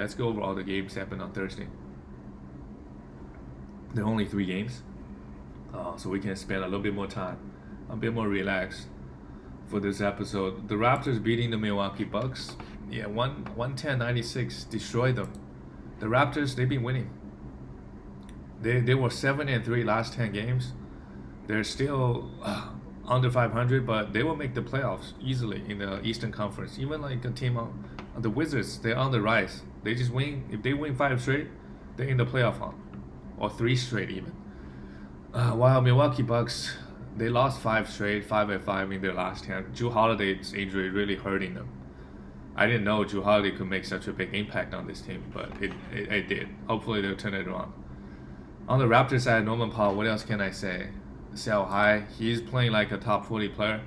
let's go over all the games happened on Thursday. There are only 3 games, so we can spend a little bit more time, a bit more relaxed for this episode. The Raptors beating the Milwaukee Bucks. Yeah, 110-96 destroyed them. The Raptors, they've been winning. They were 7-3 last 10 games. They're still under 500, but they will make the playoffs easily in the Eastern Conference. Even like a team on the Wizards, they're on the rise. They just win. If they win 5 straight, they're in the playoff hunt, or 3 straight even. While Milwaukee Bucks, they lost 5 straight, 5-5 in their last 10. Jrue Holiday's injury really hurting them. I didn't know Jrue Holiday could make such a big impact on this team, but it did. Hopefully they'll turn it around. On the Raptors side, Norman Powell, what else can I say? Sell high. He's playing like a top 40 player.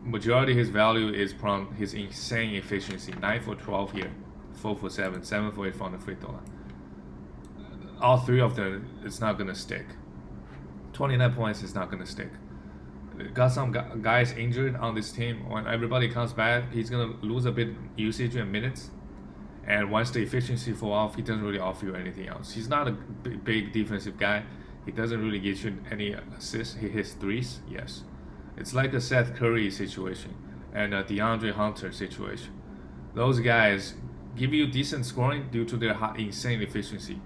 Majority of his value is from his insane efficiency. 9 for 12 here, 4 for 7, 7 for 8 from the free throw line. All 3 of them, it's not gonna stick. 29 points is not gonna stick. Got some guys injured on this team. When everybody comes back, he's gonna lose a bit usage and minutes. And once the efficiency fall off, he doesn't really offer you anything else. He's not a big defensive guy. He doesn't really get you any assists. He hits threes, yes. It's like a Seth Curry situation and a DeAndre Hunter situation. Those guys give you decent scoring due to their insane efficiency,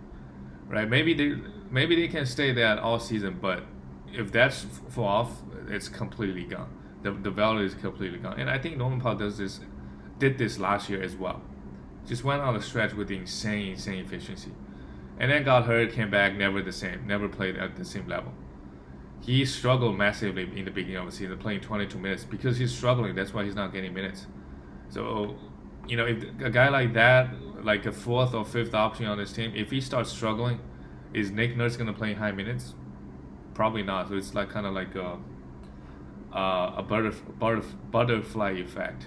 right? Maybe they can stay that all season, but if that's fall off, it's completely gone. The value is completely gone. And I think Norman Powell did this last year as well. Just went on a stretch with insane efficiency. And then got hurt, came back, never the same, never played at the same level. He struggled massively in the beginning of the season, playing 22 minutes. Because he's struggling, that's why he's not getting minutes. So, if a guy like that, like a 4th or 5th option on this team, if he starts struggling, is Nick Nurse going to play high minutes? Probably not. So it's like kind of like a butterfly effect,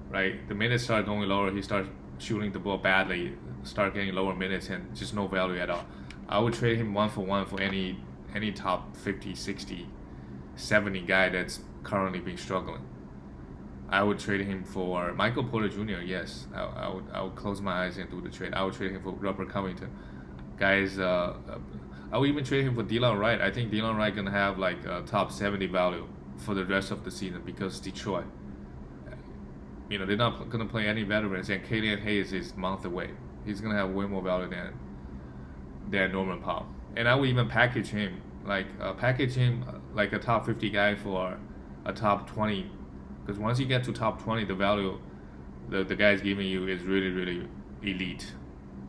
right? The minutes start going lower, he starts shooting the ball badly, start getting lower minutes, and just no value at all. I would trade him 1-for-1 for any top 50, 60, 70 guy that's currently been struggling. I would trade him for Michael Porter Jr. Yes, I would close my eyes and do the trade. I would trade him for Robert Covington. Guys, I would even trade him for Delon Wright. I think Delon Wright gonna have like a top 70 value for the rest of the season because Detroit. They're not gonna play any veterans, and Killian Hayes is months away. He's gonna have way more value than Norman Powell. And I would even package him like a top 50 guy for a top 20, because once you get to top 20, the value the guy's giving you is really elite.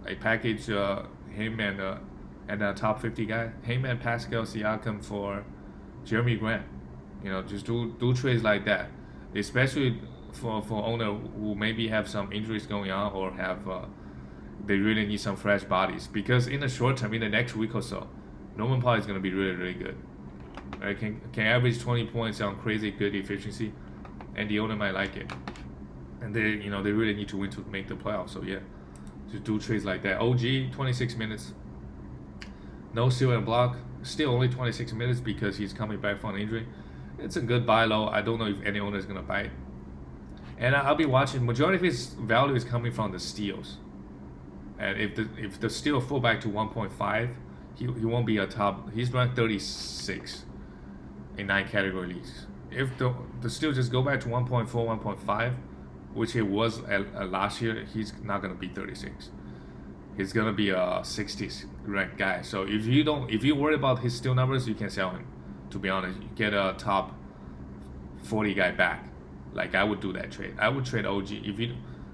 I package him and a top 50 guy, him and Pascal Siakam for Jeremy Grant. Just do trades like that, especially for owner who maybe have some injuries going on or have they really need some fresh bodies, because in the short term, in the next week or so, Norman Powell is going to be really good. Right? Can average 20 points on crazy good efficiency, and the owner might like it. And they really need to win to make the playoffs. So yeah, just do trades like that. OG 26 minutes, no steal and block, still only 26 minutes because he's coming back from an injury. It's a good buy low. I don't know if any owner is going to buy it. And I'll be watching. Majority of his value is coming from the steals. And if the steal fall back to 1.5, he won't be a top. He's ranked 36 in 9 category leagues. If the steal just go back to 1.4, 1.5, which it was last year, he's not gonna be 36. He's gonna be a 60s ranked guy. So if you worry about his steal numbers, you can sell him. To be honest, you get a top 40 guy back. Like I would do that trade. I would trade OG.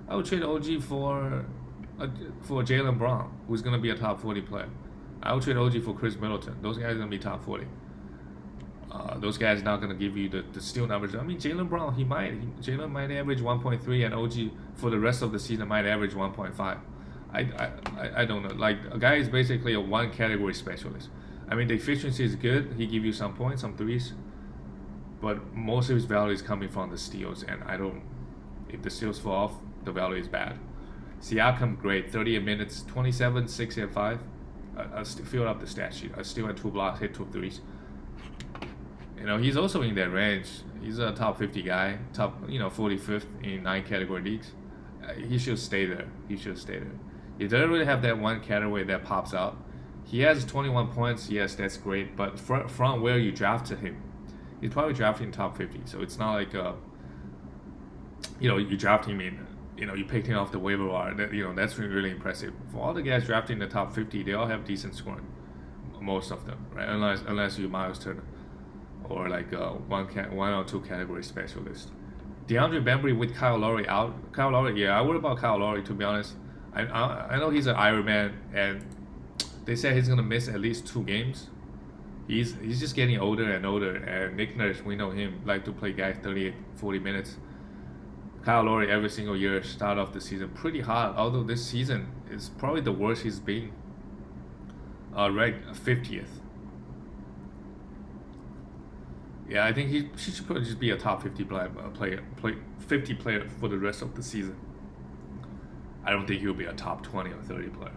I would trade OG for Jaylen Brown, who's gonna be a top 40 player. I would trade OG for Chris Middleton. Those guys are gonna be top 40. Those guys not gonna give you the steal numbers. I mean, Jaylen Brown, Jaylen might average 1.3, and OG for the rest of the season might average 1.5. I don't know. Like a guy is basically a one category specialist. I mean, the efficiency is good. He give you some points, some threes, but most of his value is coming from the steals. And if the steals fall off, the value is bad. Siakam, great, 38 minutes, 27, 6 and 5. I filled up the stat sheet. I still had 2 blocks, hit 2 threes. He's also in that range. He's a top 50 guy, top 45th in 9 category leagues. he should stay there. He should stay there. He doesn't really have that one category that pops out. He has 21 points. Yes, that's great. But from where you drafted him, he's probably drafting top 50. So it's not like you draft him in, you picked him off the waiver wire. That's really impressive. For all the guys drafting in the top 50, they all have decent scoring. Most of them, right? Unless you Miles Turner or like one or two category specialist. DeAndre Bembry with Kyle Lowry out. Kyle Lowry, yeah, I worry about Kyle Lowry, to be honest. I know he's an Iron Man, and they say he's gonna miss at least 2 games. He's just getting older and older, and Nick Nurse, we know him, like to play guys 38, 40 minutes. Kyle Lowry every single year start off the season pretty hot, although this season is probably the worst he's been. Ranked 50th. Yeah, I think he should probably just be a top 50 player, 50 player for the rest of the season. I don't think he'll be a top 20 or 30 player.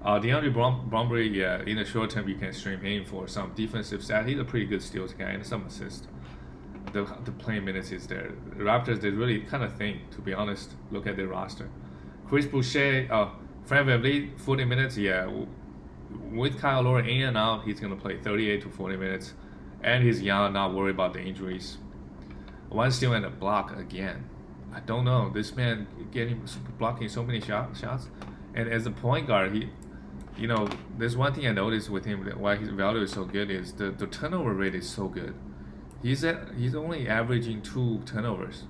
DeAndre Bembry, yeah, in the short term you can stream him for some defensive stat. He's a pretty good steals guy and some assists. The playing minutes is there. The Raptors, they really kind of think, to be honest. Look at their roster. Chris Boucher, Fred VanVleet, 40 minutes, yeah. With Kyle Lowry in and out, he's going to play 38 to 40 minutes. And he's young, not worried about the injuries. One steal and a block again. I don't know. This man blocking so many shots. And as a point guard, there's one thing I noticed with him, why his value is so good, is the turnover rate is so good. He's only averaging 2 turnovers.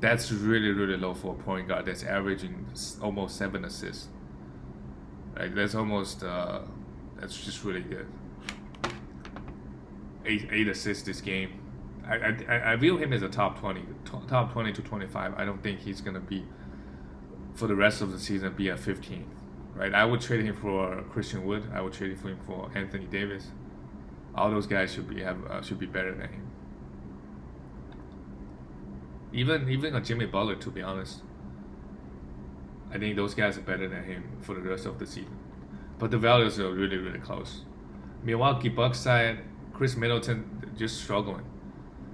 That's really, really low for a point guard that's averaging almost 7 assists. Right? That's almost, that's just really good. 8 assists this game. I view him as a top 20 to 25. I don't think he's going to be, for the rest of the season, be at 15. Right? I would trade him for Christian Wood. I would trade him for Anthony Davis. All those guys should be better than him. Even a Jimmy Butler, to be honest. I think those guys are better than him for the rest of the season. But the values are really, really close. Milwaukee Bucks side, Chris Middleton just struggling.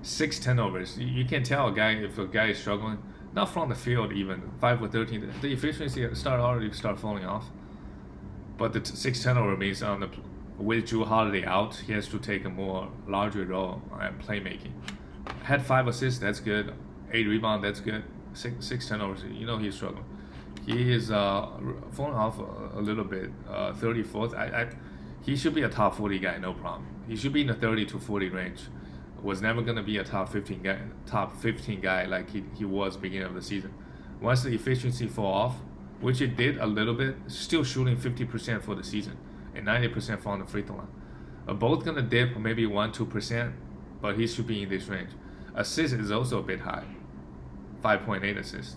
6 turnovers. You can tell if a guy is struggling. Not from the field even. 5 for 13. The efficiency already start falling off. But the 6 turnover means with Jrue Holiday out, he has to take a more larger role at playmaking. Had 5 assists, that's good. 8 rebounds, that's good. 6 turnovers, he's struggling. He is falling off a little bit. 34th. He should be a top 40 guy, no problem. He should be in the 30 to 40 range. Was never gonna be a top 15 guy like he was beginning of the season. Once the efficiency fall off, which it did a little bit, still shooting 50% for the season and 90% from the free throw line. Both gonna dip maybe 1-2%, but he should be in this range. Assist is also a bit high, 5.8 assists.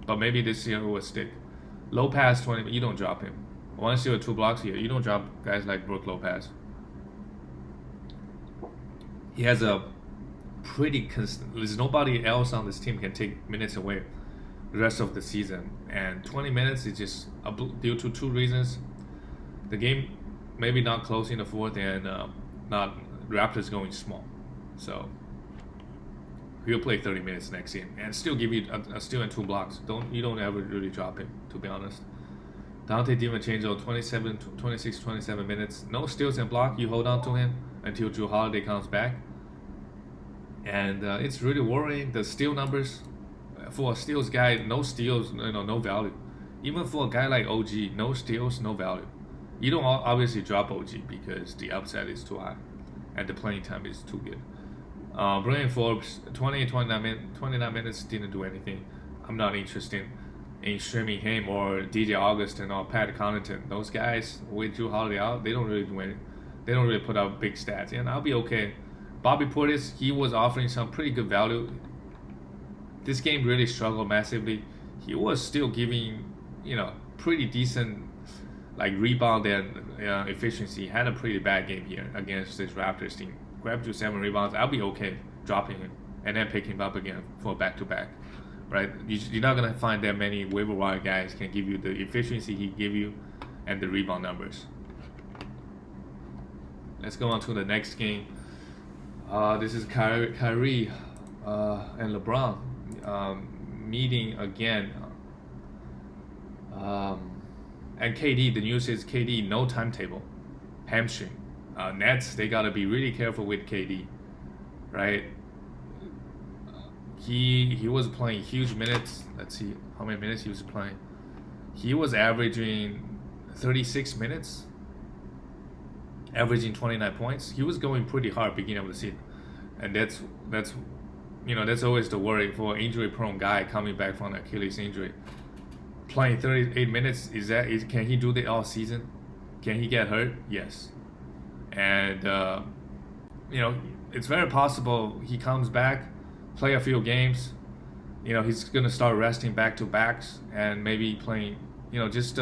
But maybe this year will stick. Lopez 20, you don't drop him. 1 steal, 2 blocks here. You don't drop guys like Brook Lopez. He has a pretty constant. There's nobody else on this team can take minutes away the rest of the season. And 20 minutes is just due to 2 reasons. The game maybe not close in the 4th, and not Raptors going small. So he'll play 30 minutes next game and still give you a steal and 2 blocks. You don't ever really drop him, to be honest. Dante DiVincenzo, 26-27 minutes. No steals and block. You hold on to him until Jrue Holiday comes back. And it's really worrying. The steal numbers, for a steals guy, no steals, no value. Even for a guy like OG, no steals, no value. You don't obviously drop OG because the upside is too high and the playing time is too good. Brandon Forbes, 29 minutes, didn't do anything. I'm not interested in streaming him or DJ Augustin or Pat Connaughton. Those guys with Jrue Holiday out, they don't really do anything. They don't really put out big stats, and I'll be okay. Bobby Portis, he was offering some pretty good value. This game really struggled massively. He was still giving, pretty decent rebound and efficiency. He had a pretty bad game here against this Raptors team. Grabbed you 7 rebounds. I'll be okay dropping him and then picking him up again for a back-to-back. Right? You're not going to find that many waiver wire guys can give you the efficiency he give you and the rebound numbers. Let's go on to the next game. This is Kyrie and LeBron. meeting again. And KD, the news is KD no timetable, hamstring. Nets, they gotta be really careful with KD, right? He was playing huge minutes. Let's see how many minutes he was playing. He was averaging 36 minutes, averaging 29 points. He was going pretty hard beginning of the season, and that's that's always the worry for an injury-prone guy coming back from an Achilles injury. Playing 38 minutes, can he do that all season? Can he get hurt? Yes. And it's very possible he comes back, play a few games. He's gonna start resting back to backs and maybe playing. Just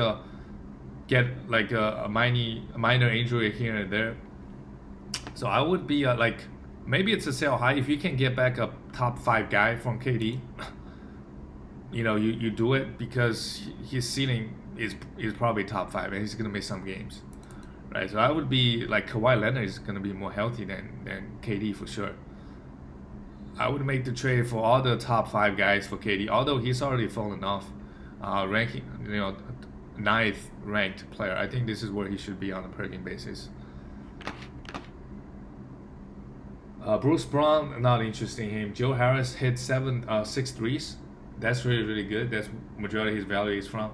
get like a minor injury here and there. So I would be maybe it's a sell high if you can get back a top 5 guy from KD. You do it because his ceiling is probably top 5 and he's gonna miss some games, right? So I would be like Kawhi Leonard is gonna be more healthy than KD for sure. I would make the trade for all the top 5 guys for KD, although he's already fallen off, ranking 9th ranked player. I think this is where he should be on a per game basis. Bruce Brown, not interested in him. Joe Harris hit 6 threes. That's really good. That's majority of his value is from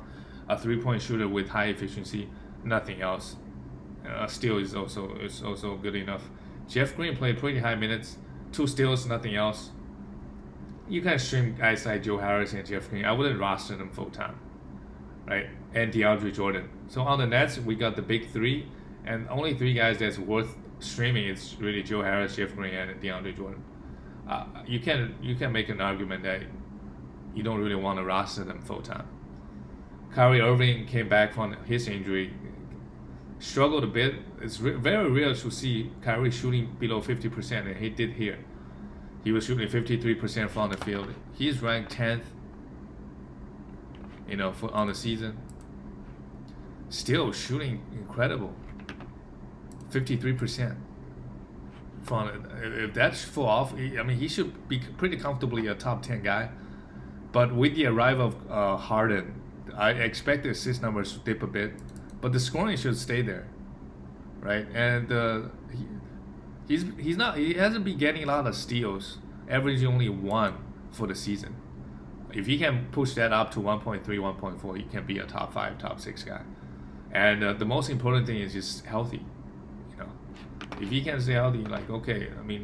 a 3-point shooter with high efficiency. Nothing else. Steal is also good enough. Jeff Green played pretty high minutes. 2 steals, nothing else. You can stream guys like Joe Harris and Jeff Green. I wouldn't roster them full time, right? And DeAndre Jordan. So on the Nets, we got the big 3, and only 3 guys that's worth streaming is really Joe Harris, Jeff Green, and DeAndre Jordan. You can make an argument that you don't really want to roster them full time. Kyrie Irving came back from his injury, struggled a bit. It's very rare to see Kyrie shooting below 50%, and he did here. He was shooting 53% from the field. He's ranked 10th, on the season. Still shooting incredible, 53%. If that's full off, he should be pretty comfortably a top 10 guy. But with the arrival of Harden, I expect the assist numbers to dip a bit, but the scoring should stay there, right? And he hasn't been getting a lot of steals, averaging only 1 for the season. If he can push that up to 1.3, 1.4, he can be a top 5, top 6 guy. And the most important thing is just healthy. If he can stay healthy,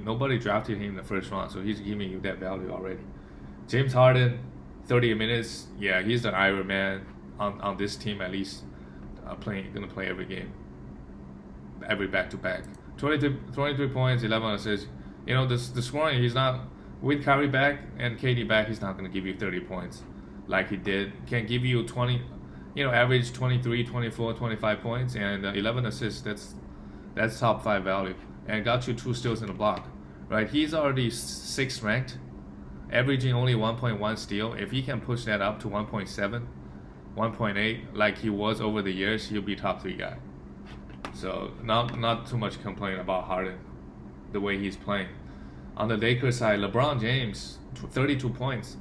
nobody drafted him in the first round, so he's giving you that value already. James Harden, 30 minutes. Yeah, he's the Iron Man on this team at least. Gonna play every game, every back-to-back. 23 points, 11 assists. The scoring, he's not, with Kyrie back and KD back, he's not gonna give you 30 points like he did. Can give you 20, average 23, 24, 25 points and 11 assists. That's top 5 value, and got you 2 steals in the block, right? He's already 6th ranked, averaging only 1.1 steal. If he can push that up to 1.7, 1.8, like he was over the years, he'll be top 3 guy. So not too much complaint about Harden, the way he's playing. On the Lakers side, LeBron James, 32 points.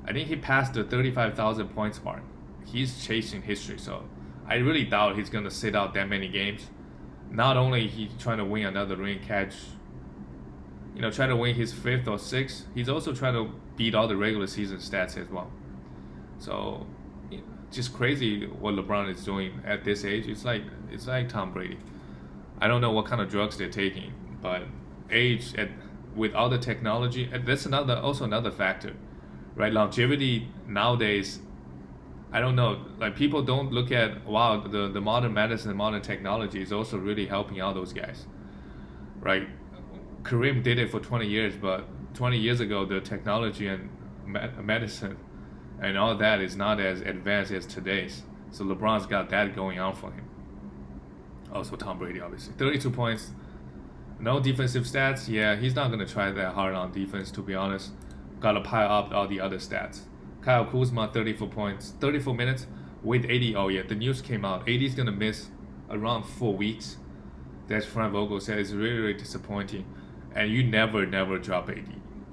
I think he passed the 35,000 points mark. He's chasing history, so I really doubt he's gonna sit out that many games. Not only he trying to win another ring, try to win his 5th or 6th, he's also trying to beat all the regular season stats as well. So, just crazy what LeBron is doing at this age. It's like Tom Brady. I don't know what kind of drugs they're taking, but age with all the technology, and that's also another factor, right? Longevity nowadays, I don't know, people don't look at, wow, the modern medicine, modern technology is also really helping out those guys, right? Kareem did it for 20 years, but 20 years ago, the technology and medicine and all that is not as advanced as today's. So LeBron's got that going on for him. Also Tom Brady, obviously. 32 points, no defensive stats. Yeah, he's not going to try that hard on defense, to be honest. Got to pile up all the other stats. Kyle Kuzma, 34 points, 34 minutes with 80. Oh yeah, the news came out. 80 is going to miss around 4 weeks. That's Frank Vogel said. It's really, really disappointing. And you never drop 80.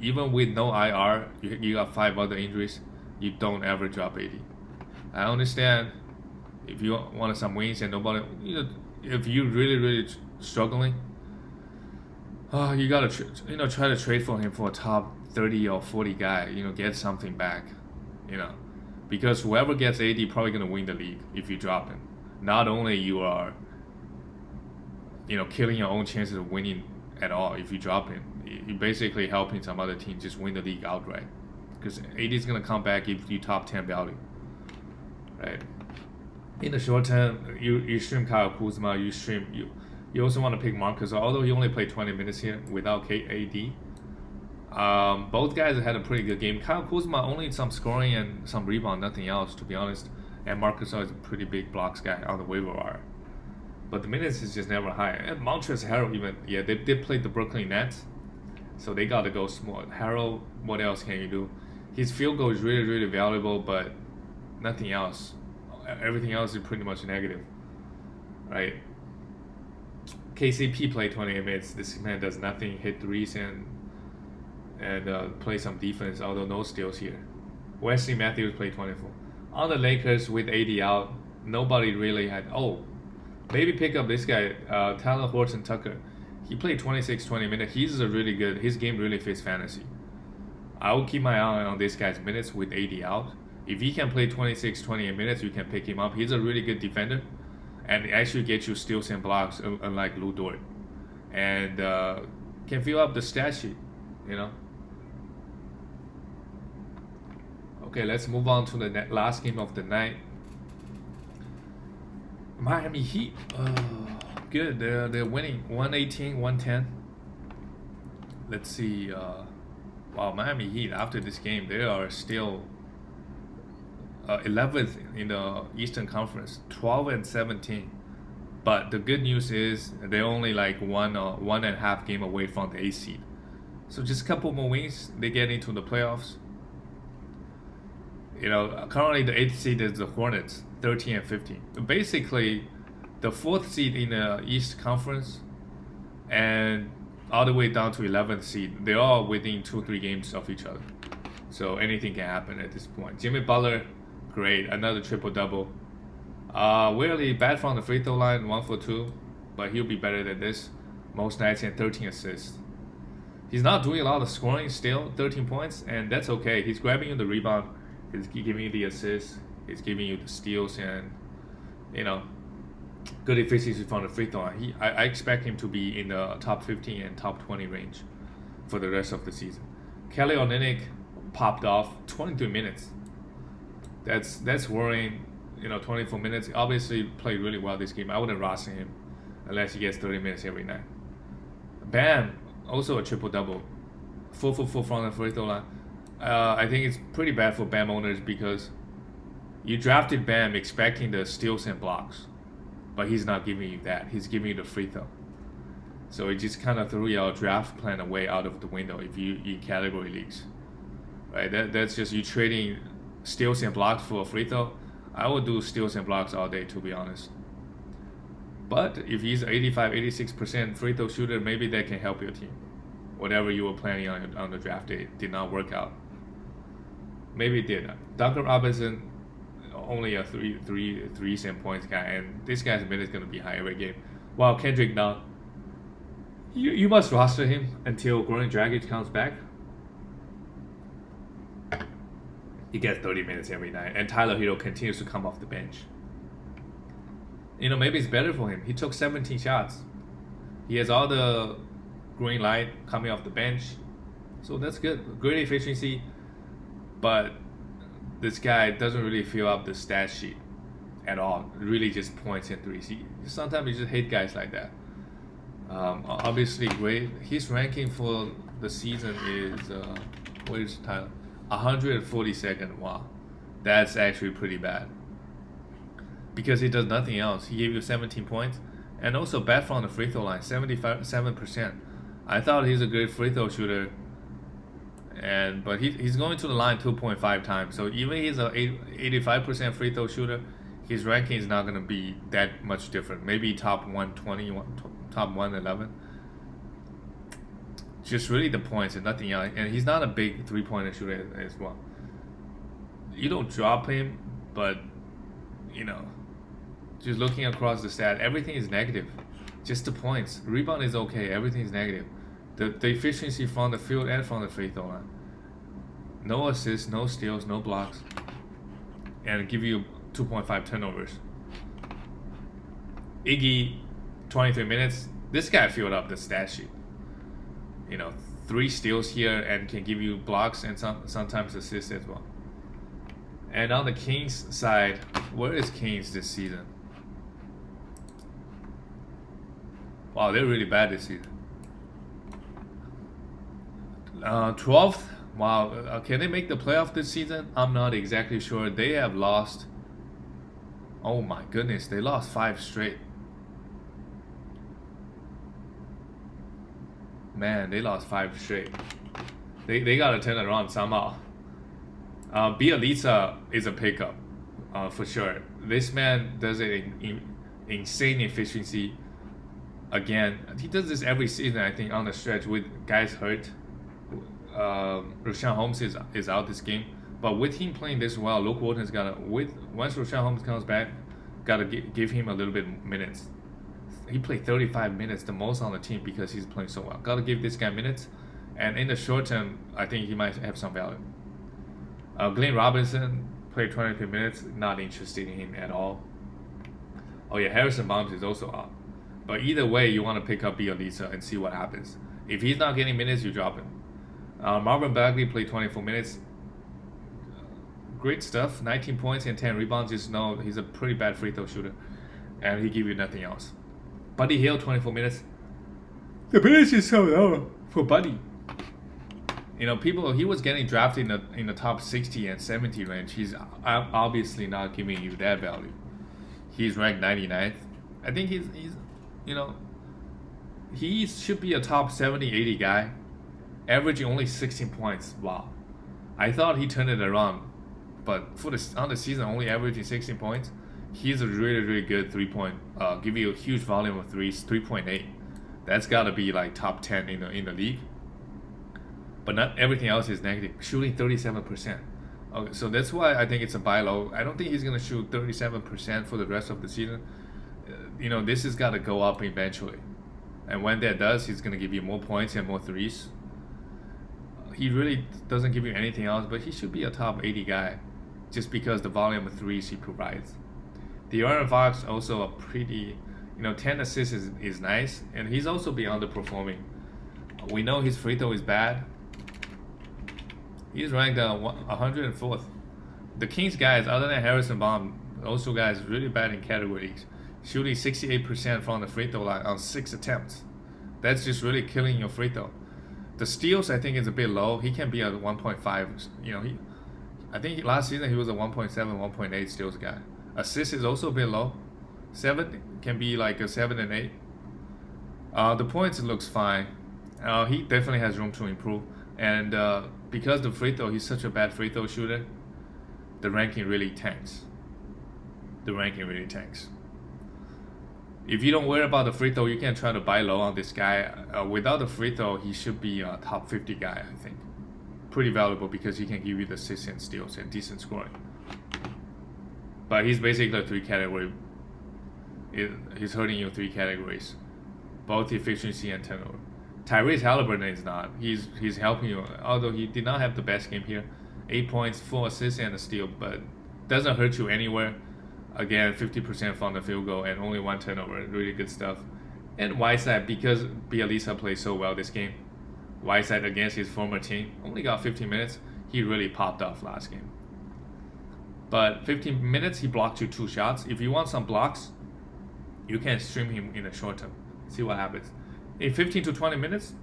even with no IR, you got 5 other injuries, you don't ever drop 80. I understand if you wanted some wins and nobody, if you really struggling, you gotta try to trade for him for a top 30 or 40 guy. Get something back, because whoever gets 80 probably gonna win the league if you drop him. Not only you are, killing your own chances of winning at all if you drop him. You're basically helping some other team just win the league outright, because 80 is gonna come back if you top 10 value, right? In the short term, you stream Kyle Kuzma, you also want to pick Marcus, although he only played 20 minutes here without AD. Both guys had a pretty good game. Kyle Kuzma only some scoring and some rebound, nothing else, to be honest. And Marcus is a pretty big blocks guy on the waiver wire. But the minutes is just never high. And Montrezl Harrell even, they did play the Brooklyn Nets, so they got to go small. Harrell, what else can you do? His field goal is really valuable, but nothing else. Everything else is pretty much negative, right? KCP played 28 minutes. This man does nothing, hit threes and play some defense, although no steals here. Wesley Matthews played 24. On the Lakers with AD out, nobody really had. Maybe pick up this guy, Tyler Horton Tucker. He played 20 minutes. He's really good. His game really fits fantasy. I will keep my eye on this guy's minutes with AD out. If he can play 28 minutes, you can pick him up. He's a really good defender and actually get you steals and blocks, unlike Lou Dort. And can fill up the stat sheet, Okay, let's move on to the last game of the night. Miami Heat, good. They're winning 118-110. Let's see. Miami Heat after this game, they are still 11th in the Eastern Conference, 12-17. But the good news is they're only like one and a half game away from the 8th seed. So just a couple more wins, they get into the playoffs. Currently the 8th seed is the Hornets, 13-15. Basically, the 4th seed in the East Conference and all the way down to 11th seed, they're all within 2-3 games of each other. So anything can happen at this point. Jimmy Butler, great, another triple-double. Really bad from the free throw line, 1 for 2, but he'll be better than this. Most nights and 13 assists. He's not doing a lot of scoring still, 13 points, and that's okay. He's grabbing you the rebound. He's giving you the assists. He's giving you the steals and, good efficiency from the free throw line. I expect him to be in the top 15 and top 20 range for the rest of the season. Kelly Olynyk popped off 22 minutes. That's worrying. 24 minutes. Obviously played really well this game. I wouldn't roster him unless he gets 30 minutes every night. Bam, also a triple-double. 4 for 4 from the free throw line. I think it's pretty bad for Bam owners because you drafted Bam expecting the steals and blocks, but he's not giving you that. He's giving you the free throw. So it just kind of threw your draft plan away out of the window if you in category leagues, right? That's just you trading steals and blocks for a free throw. I would do steals and blocks all day, to be honest. But if he's 85-86% free throw shooter, maybe that can help your team. Whatever you were planning on the draft day did not work out. Maybe it did. Duncan Robinson, only a three cent points guy, and this guy's minute is going to be high every game. While Kendrick Nunn, you must roster him until Goran Dragic comes back. He gets 30 minutes every night, and Tyler Hero continues to come off the bench. Maybe it's better for him. He took 17 shots. He has all the green light coming off the bench, so that's good. Great efficiency, but this guy doesn't really fill up the stat sheet at all. Really just points and threes. Sometimes you just hate guys like that. Obviously great. His ranking for the season is what is Tyler? 142nd. Wow, that's actually pretty bad. Because he does nothing else. He gave you 17 points, and also bad from the free throw line, 77%. I thought he's a great free throw shooter, but he's going to the line 2.5 times. So even he's a 85% free throw shooter, his ranking is not going to be that much different. Maybe top 120, top 111. Just really the points and nothing else. And he's not a big 3-pointer shooter as well. You don't drop him, but you know, just looking across the stat, everything is negative. Just the points. Rebound is okay. Everything is negative. The efficiency from the field and from the free throw line. No assists, no steals, no blocks, and give you 2.5 turnovers. Iggy, 23 minutes. This guy filled up the stat sheet. You know, 3 steals here and can give you blocks and sometimes assists as well. And on the Kings side, where is Kings this season? Wow, they're really bad this season. 12th. Wow, can they make the playoff this season? I'm not exactly sure. They have lost. Oh my goodness, they lost 5 straight. Man, they lost 5 straight. They gotta turn it around somehow. Bielitsa is a pickup, for sure. This man does an insane efficiency. Again, he does this every season, I think, on the stretch with guys hurt. Richaun Holmes is out this game, but with him playing this well, Luke Walton's once Richaun Holmes comes back, gotta give him a little bit minutes. He played 35 minutes, the most on the team, because he's playing so well. Gotta give this guy minutes, and in the short term, I think he might have some value. Glenn Robinson played 23 minutes, not interested in him at all. Oh yeah, Harrison Barnes is also out. But either way, you want to pick up Bielitsa and see what happens. If he's not getting minutes, you drop him. Marvin Bagley played 24 minutes. Great stuff, 19 points and 10 rebounds. Just know he's a pretty bad free throw shooter, and he give you nothing else. Buddy Hield, 24 minutes. The minutes is so low for Buddy. You know, he was getting drafted in the top 60 and 70 range. He's obviously not giving you that value. He's ranked 99th. I think he's you know, he should be a top 70, 80 guy, averaging only 16 points. Wow. I thought he turned it around, but on the season, only averaging 16 points. He's a really, really good 3-point, give you a huge volume of threes, 3.8. That's got to be like top 10 in the league. But not everything else is negative. Shooting 37%. Okay, so that's why I think it's a buy low. I don't think he's going to shoot 37% for the rest of the season. You know, this has got to go up eventually. And when that does, he's going to give you more points and more threes. He really doesn't give you anything else, but he should be a top 80 guy just because the volume of threes he provides. De'Aaron Fox also a pretty, 10 assists is nice, and he's also been underperforming. We know his free throw is bad. He's ranked 104th. The Kings guys, other than Harrison Baum, also guys really bad in categories. Shooting 68% from the free throw line on 6 attempts. That's just really killing your free throw. The steals, I think, is a bit low. He can be a 1.5. I think last season he was a 1.7, 1.8 steals guy. Assist is also a bit low. 7 can be like a 7 and 8. The points looks fine. He definitely has room to improve. And because the free throw, he's such a bad free throw shooter, the ranking really tanks. If you don't worry about the free throw, you can try to buy low on this guy. Without the free throw, he should be a top 50 guy, I think. Pretty valuable because he can give you the assists and steals and decent scoring. But he's basically a 3 category. He's hurting you 3 categories, both efficiency and turnover. Tyrese Halliburton is not. He's helping you, although he did not have the best game here. 8 points, 4 assists and a steal, but doesn't hurt you anywhere. Again, 50% from the field goal and only 1 turnover. Really good stuff. And Whiteside, because Bielitsa played so well this game, Whiteside against his former team only got 15 minutes. He really popped off last game. But 15 minutes, he blocked you 2 shots. If you want some blocks, you can stream him in the short term. See what happens. In 15 to 20 minutes,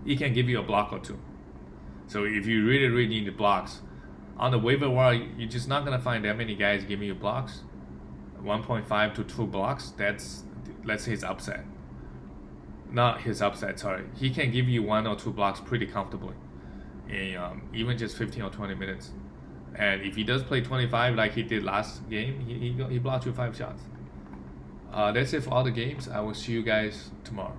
he can give you a block or 2. So if you really, really need the blocks, on the waiver wire, you're just not going to find that many guys giving you blocks. 1.5 to 2 blocks, that's, let's say, his upside. Not his upside, sorry. He can give you 1 or 2 blocks pretty comfortably in even just 15 or 20 minutes. And if he does play 25 like he did last game, he blocked you 5 shots. That's it for all the games. I will see you guys tomorrow.